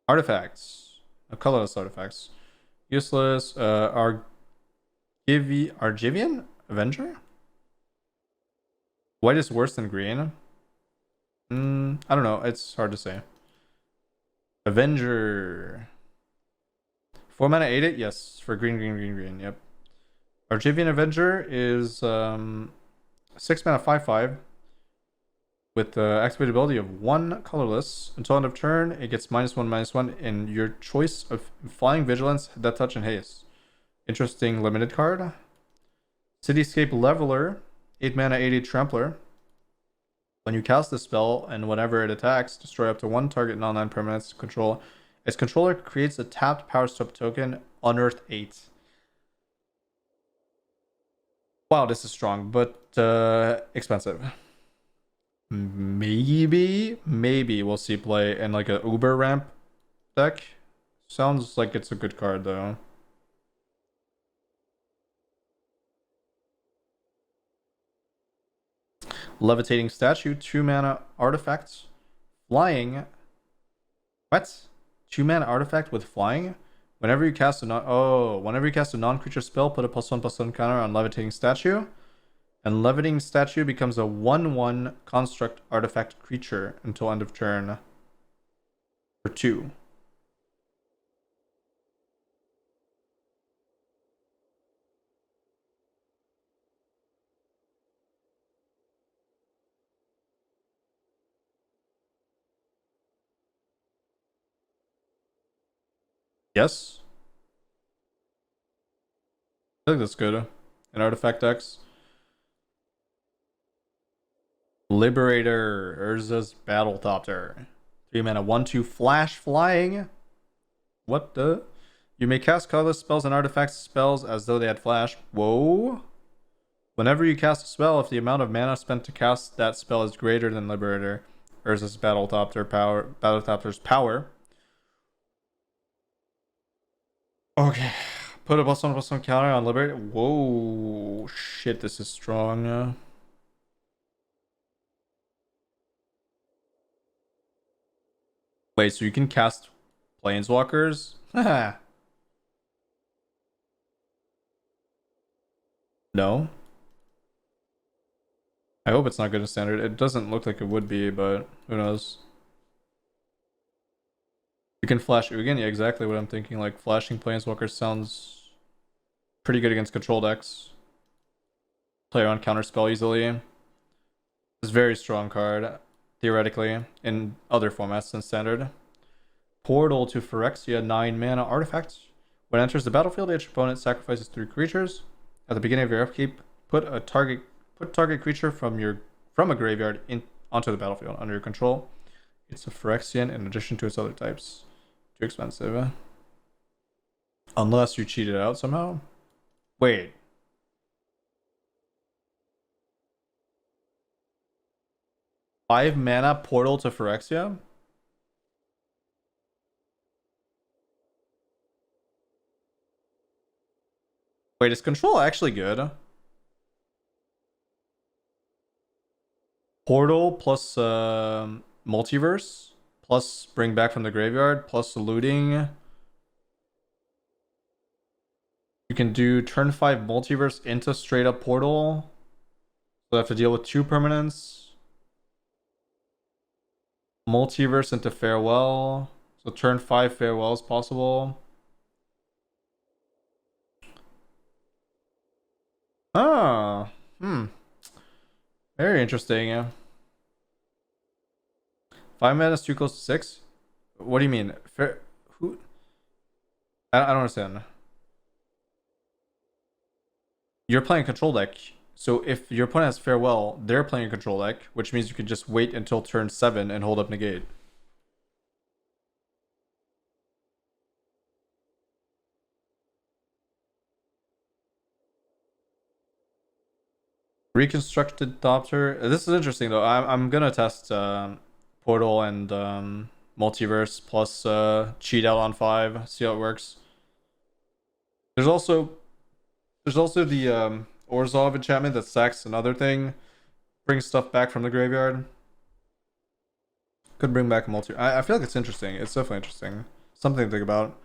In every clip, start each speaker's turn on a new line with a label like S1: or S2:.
S1: Artifacts. Colorless artifacts. Useless. Argivian Avenger? White is worse than green. I don't know. It's hard to say. Avenger. 4 mana 8 it? Yes. For green, green, green, green. Yep. Argivian Avenger is 6 mana 5/5 with the activated ability of 1 colorless. Until end of turn, it gets -1/-1 in your choice of Flying, Vigilance, Death Touch, and Haste. Interesting limited card. Cityscape Leveler, 8 mana 80 Trampler. When you cast this spell and whenever it attacks, destroy up to 1 target non-land permanents control. Its controller creates a tapped Power Step token, Unearthed 8. Wow, this is strong, but expensive. Maybe we'll see play in like a Uber ramp deck. Sounds like it's a good card though. Levitating Statue, 2 mana artifacts. Flying. What? 2 mana artifact with flying? Whenever you cast a non-creature spell, put a +1/+1 counter on Levitating Statue. And Levitating Statue becomes a 1/1 construct artifact creature until end of turn. For 2. Yes? I think that's good. An artifact decks. Liberator, Urza's Battlethopter. 3 mana 1/2 flash flying. What the? You may cast colorless spells and artifact spells as though they had flash. Whoa. Whenever you cast a spell, if the amount of mana spent to cast that spell is greater than Liberator, Urza's Battlethopter's power. Okay. Put a +1/+1 counter on Liberator. Whoa. Shit, this is strong. Wait, so you can cast Planeswalkers? No. I hope it's not good in standard. It doesn't look like it would be, but who knows? You can flash Ugin? Yeah, exactly what I'm thinking. Like, flashing Planeswalkers sounds pretty good against control decks. Play around counterspell easily. It's a very strong card, theoretically, in other formats than standard. Portal to Phyrexia, 9 mana artifact. When it enters the battlefield, each opponent sacrifices 3 creatures. At the beginning of your upkeep, put target creature from a graveyard onto the battlefield under your control. It's a Phyrexian in addition to its other types. Too expensive. Unless you cheat it out somehow. Wait. Five mana Portal to Phyrexia? Wait, is control actually good? Portal plus multiverse plus bring back from the graveyard plus looting. You can do turn 5 multiverse into straight up portal. So I have to deal with 2 permanents. Multiverse into farewell. So turn 5 farewell is possible. Oh, very interesting. Yeah. 5 mana is too close to 6. What do you mean? Who? I don't understand. You're playing a control deck, so if your opponent has farewell, they're playing a control deck, which means you can just wait until turn 7 and hold up negate. Reconstructed Thopter. This is interesting though. I'm gonna test Portal and Multiverse plus cheat out on 5. See how it works. There's also the Orzhov enchantment that sacks another thing, brings stuff back from the graveyard. Could bring back a multi. I feel like it's interesting. It's definitely interesting. Something to think about.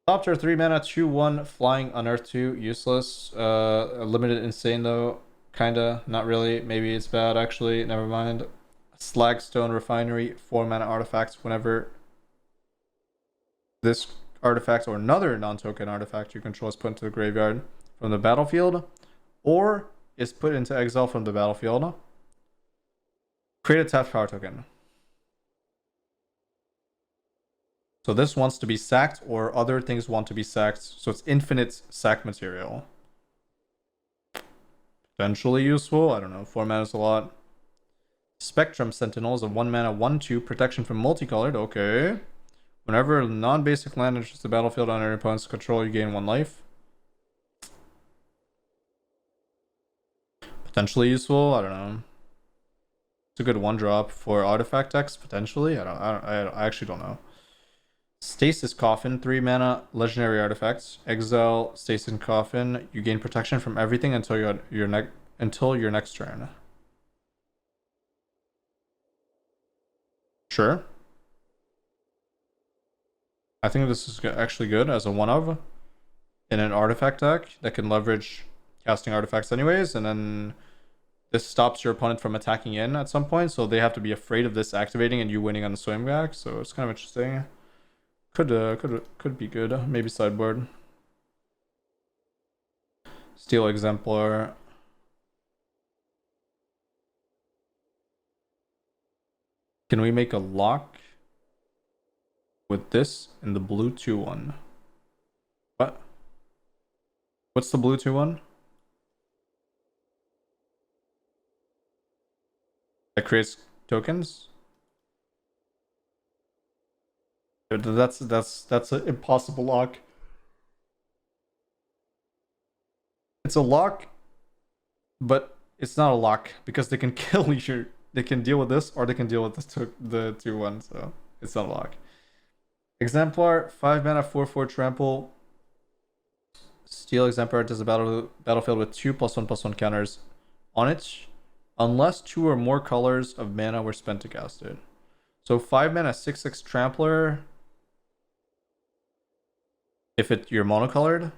S1: Top tier 3 mana, 2/1, flying, unearth 2, useless. Limited insane though. Kinda, not really. Maybe it's bad actually. Never mind. Slagstone Refinery, 4 mana artifacts. Whenever this artifact or another non-token artifact you control is put into the graveyard from the battlefield, or is put into exile from the battlefield, create a tapped power token. So this wants to be sacked, or other things want to be sacked. So it's infinite sack material. Potentially useful. I don't know. 4 mana is a lot. Spectrum Sentinel is a 1 mana 1/2 protection from multicolored. Okay. Whenever a non-basic land enters the battlefield under your opponent's control, you gain 1 life. Potentially useful. I don't know. It's a good 1-drop for artifact decks. Potentially. I actually don't know. Stasis Coffin, 3 mana legendary artifacts. Exile Stasis Coffin. You gain protection from everything until your next turn. Sure. I think this is actually good as a 1-of in an artifact deck that can leverage casting artifacts anyways, and then this stops your opponent from attacking in at some point, so they have to be afraid of this activating and you winning on the swing back. So it's kind of interesting. Could be good. Maybe sideboard. Steel Exemplar. Can we make a lock with this and the blue 2/1? What? What's the blue 2/1? That creates tokens? That's an impossible lock. It's a lock, but it's not a lock because they can kill you. They can deal with this, or they can deal with the 2/1. So it's not a lock. Exemplar, 5 mana 4/4 trample. Steel Exemplar does a battlefield with 2+1/+1 counters on it, unless 2 or more colors of mana were spent to cast it. So 5 mana 6/6 trampler. If you're monocolored,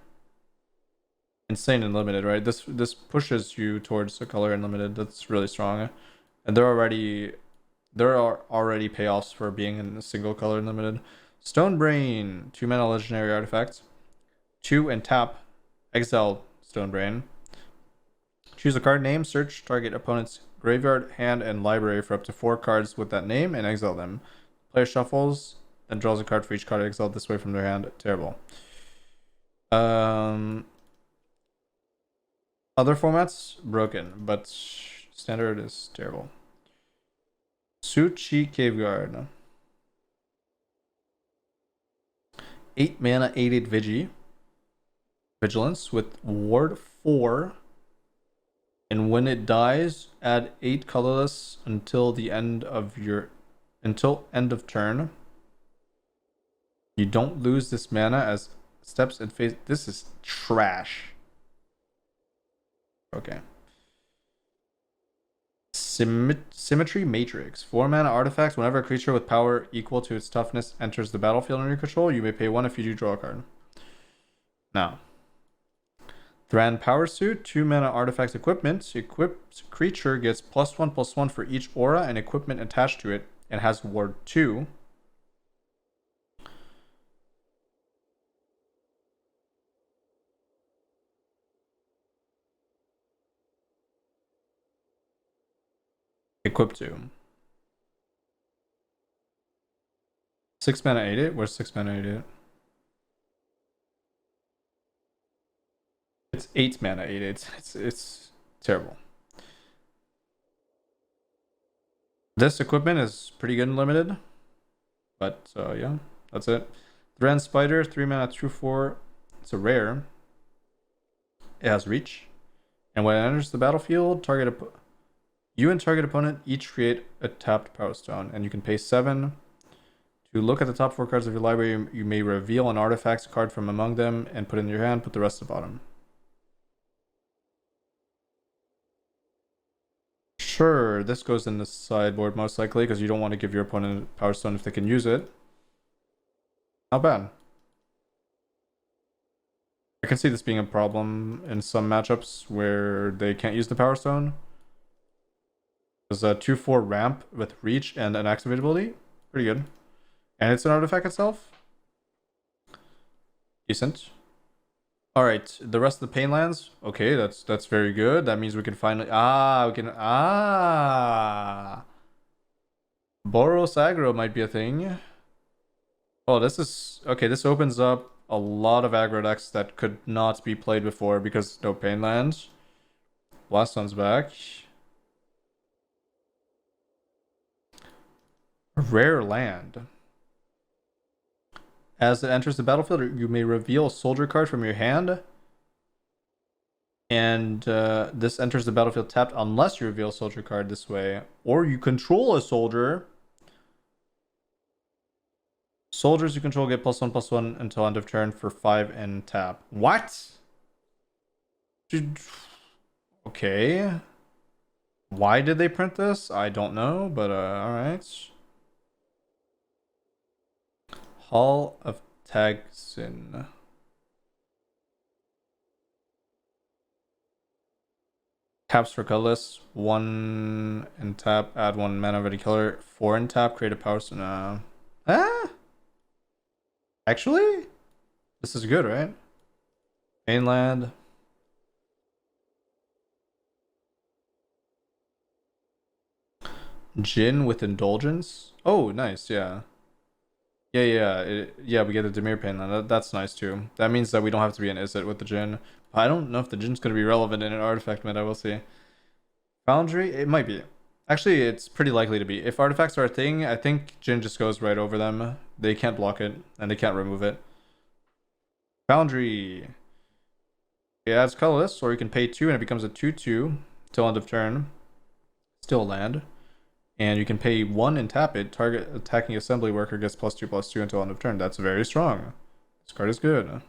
S1: insane and limited, right? This pushes you towards a color unlimited. That's really strong, and there are already payoffs for being in a single color unlimited. Stone Brain, 2 mana legendary artifact, 2 and tap, exile Stone Brain. Choose a card name, search target opponent's graveyard, hand, and library for up to 4 cards with that name, and exile them. Player shuffles, then draws a card for each card exiled this way from their hand. Terrible. Other formats, broken, but standard is terrible. Suchi Caveguard. 8 mana, 8/8 Vigilance with Ward 4. And when it dies, add 8 colorless until end of turn. You don't lose this mana as steps and phase. This is trash. Okay. Symmetry Matrix. 4 mana artifacts. Whenever a creature with power equal to its toughness enters the battlefield under your control, you may pay 1 if you do draw a card. Now, Thran Power Suit, 2 mana artifact equipment. Equipped creature gets +1/+1 for each aura and equipment attached to it, and has Ward 2. Equip 2. 6 mana 8/8. Where's 6 mana 8/8? It's 8 mana 8/8. It's terrible. This equipment is pretty good and limited, but yeah, that's it. Thran Spider, 3 mana 2/4. It's a rare. It has reach, and when it enters the battlefield, you and target opponent each create a tapped Power Stone, and you can pay 7 to look at the top 4 cards of your library. You may reveal an artifact card from among them and put it in your hand. Put the rest at the bottom. Sure, this goes in the sideboard most likely because you don't want to give your opponent a Power Stone if they can use it. Not bad. I can see this being a problem in some matchups where they can't use the Power Stone. There's a 2/4 ramp with reach and an activate ability. Pretty good. And it's an artifact itself. Decent. Alright, the rest of the pain lands. Okay, that's very good. That means we can finally Boros aggro might be a thing. Oh, this is okay, this opens up a lot of aggro decks that could not be played before because no pain lands. Last one's back. A rare land. As it enters the battlefield, you may reveal a soldier card from your hand. And this enters the battlefield tapped unless you reveal a soldier card this way. Or you control a soldier. Soldiers you control get +1/+1 until end of turn for 5 and tap. What? Okay. Why did they print this? I don't know, but alright. Hall of Tagsin. Taps for colorless. 1 and tap, add 1 mana ready killer. 4 and tap, create a power stone. Actually? This is good, right? Mainland. Jin with Indulgence. Oh, nice, yeah. Yeah, we get the Demir Pain land. That's nice too. That means that we don't have to be an Izzet with the Jin. I don't know if the Jin's going to be relevant in an artifact meta, we'll see. Foundry? It might be. Actually, it's pretty likely to be. If artifacts are a thing, I think Jin just goes right over them. They can't block it, and they can't remove it. Foundry. It adds colorless, or you can pay 2 and it becomes a 2/2 till end of turn. Still land. And you can pay 1 and tap it. Target attacking assembly worker gets +2/+2 until end of turn. That's very strong. This card is good.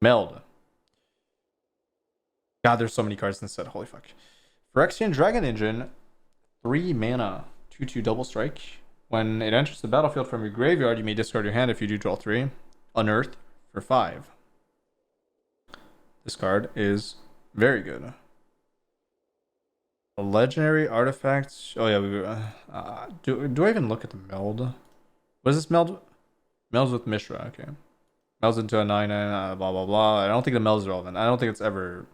S1: Meld. God, there's so many cards in this set. Holy fuck. Phyrexian Dragon Engine. 3 mana. 2/2 double strike. When it enters the battlefield from your graveyard, you may discard your hand if you do draw 3. Unearth for 5. This card is very good. A legendary artifact. Oh yeah, do I even look at the meld? What is this meld? Melds with Mishra. Okay, melds into a 9/9. Blah blah blah. I don't think the meld is relevant. I don't think it's ever.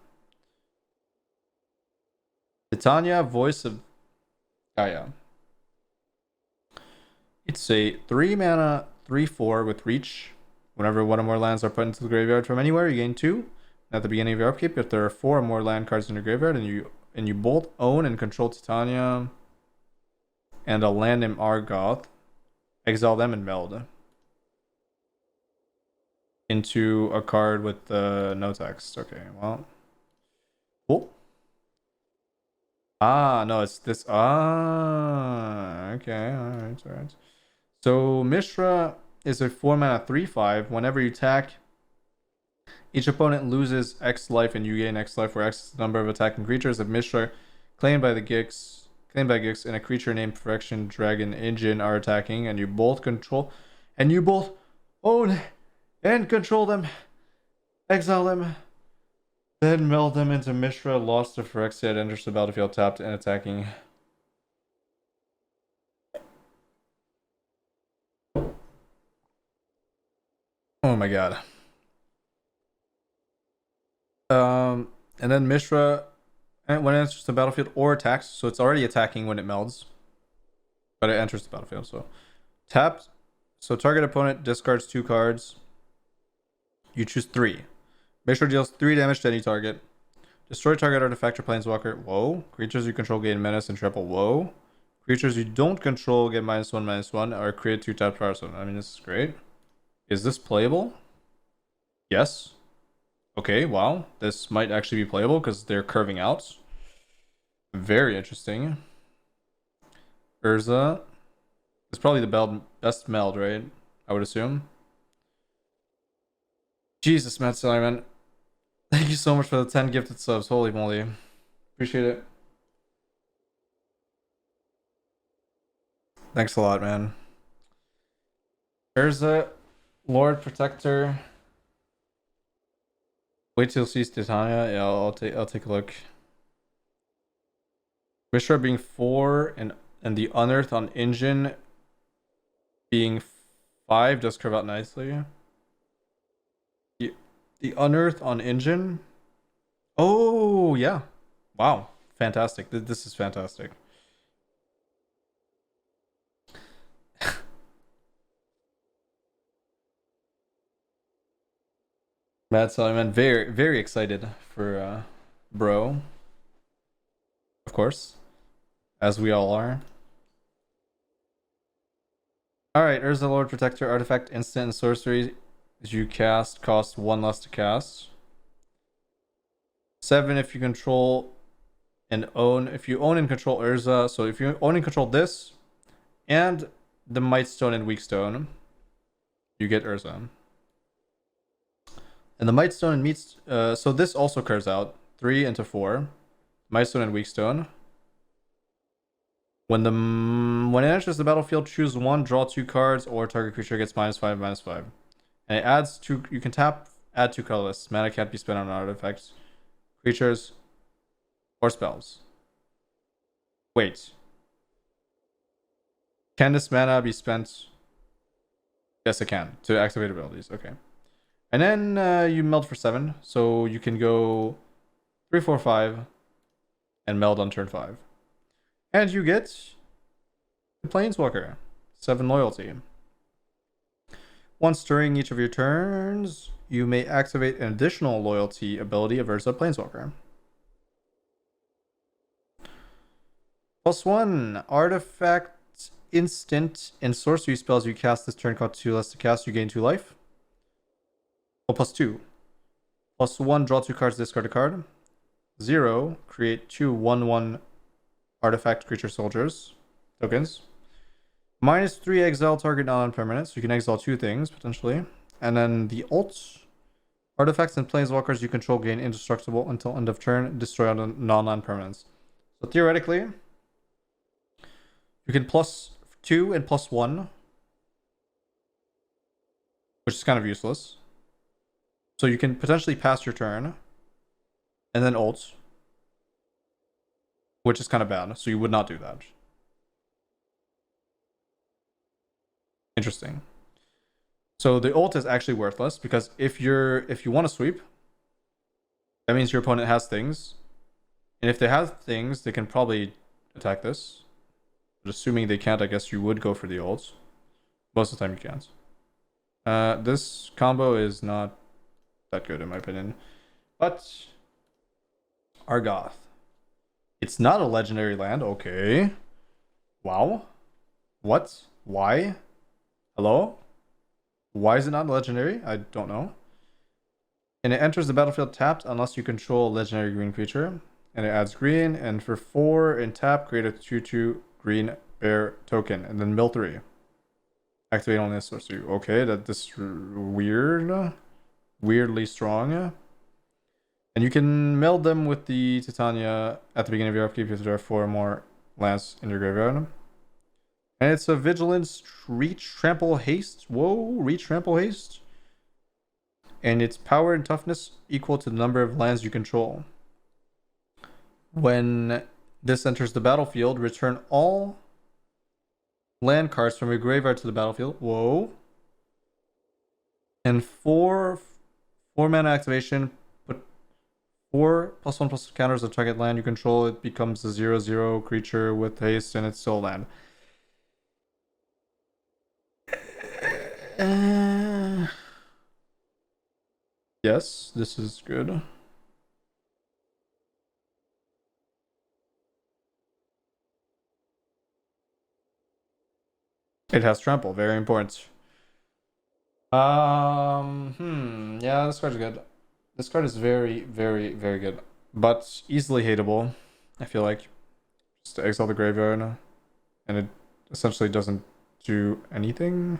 S1: Titania, voice of Gaia. It's a 3 mana 3/4 with reach. Whenever one or more lands are put into the graveyard from anywhere, you gain 2. At the beginning of your upkeep, if there are 4 or more land cards in your graveyard and you both own and control Titania and a land named Argoth, exile them and meld into a card with no text. Okay, well. Cool. No, it's this. Okay, alright. So Mishra is a 4 mana 3/5. Whenever you attack, each opponent loses X life and you gain X life, where X is the number of attacking creatures of Mishra claimed by Gix and a creature named Phyrexian Dragon Engine are attacking, and you both own and control them. Exile them. Then meld them into Mishra, lost to Phyrexia, enters the battlefield tapped and attacking. Oh my god. And then Mishra, when it enters the battlefield or attacks, so it's already attacking when it melds, but it enters the battlefield. So tapped. So target opponent discards 2 cards. You choose 3. Mishra deals 3 damage to any target. Destroy target artifact or planeswalker. Whoa. Creatures you control gain menace and trample. Whoa. Creatures you don't control get -1/-1 or create 2 tapped power stone. I mean, this is great. Is this playable? Yes. Okay, wow. This might actually be playable because they're curving out. Very interesting. Urza. It's probably the best meld, right? I would assume. Jesus, Matt Silverman. Thank you so much for the 10 gifted subs. Holy moly. Appreciate it. Thanks a lot, man. Urza, Lord Protector. Wait till see Titania. Yeah, I'll take a look. Vishra being 4 and the Unearth on Engine being 5 does curve out nicely. The Unearth on Engine. Oh yeah. Wow. Fantastic. This is fantastic. Mad Simon, very, very excited for bro. Of course. As we all are. Alright, Urza Lord Protector, artifact, instant, and sorcery you cast cost 1 less to cast. 7 if you control and own. If you own and control Urza, so if you own and control this and the Might Stone and Weak Stone, you get Urza. And the Might Stone and meets. So this also curves out 3 into 4. Might Stone and Weak Stone. When it enters the battlefield, choose 1, draw 2 cards, or target creature gets -5, -5. And it adds 2. You can tap, add 2 colorless. Mana can't be spent on artifacts, creatures, or spells. Wait. Can this mana be spent? Yes, it can. To activate abilities. Okay. And then you meld for 7. So you can go 3, 4, 5 and meld on turn 5. And you get the Planeswalker. 7 loyalty. Once during each of your turns, you may activate an additional loyalty ability of Urza Planeswalker. +1. Artifact, instant, and sorcery spells you cast this turn cost 2 less to cast. You gain 2 life. Oh, +2. +1. Draw 2 cards, discard a card. 0. Create 2 1/1 artifact creature soldiers tokens. -3. Exile target non-permanent. So you can exile 2 things potentially. And then the ult. Artifacts and planeswalkers you control gain indestructible until end of turn. Destroy all non-permanents. So theoretically, you can +2 and +1, which is kind of useless. So you can potentially pass your turn and then ult, which is kind of bad. So you would not do that. Interesting. So the ult is actually worthless because if you want to sweep, that means your opponent has things. And if they have things, they can probably attack this. But assuming they can't, I guess you would go for the ult. Most of the time you can't. This combo is not that good in my opinion. But Argoth. It's not a legendary land. Okay. Wow. What? Why? Hello? Why is it not legendary? I don't know. And it enters the battlefield tapped unless you control a legendary green creature. And it adds green. And for 4 in tap, create a 2/2 green bear token. And then mill 3. Activate on this sorcery. Okay, this weird. Weirdly strong. And you can meld them with the Titania at the beginning of your upkeep if there are 4 more lands in your graveyard. And it's a Vigilance, Reach, Trample, Haste. Whoa, Reach, Trample, Haste. And its power and toughness equal to the number of lands you control. When this enters the battlefield, return all land cards from your graveyard to the battlefield. Whoa. And 4 mana activation. Put 4 +1/+1 counters on target land you control. It becomes a 0/0 creature with haste, and it's still land. Yes, this is good. It has trample, very important. Yeah, this card is good. This card is very, very, very good, but easily hateable. I feel like just to exile the graveyard, and it essentially doesn't do anything.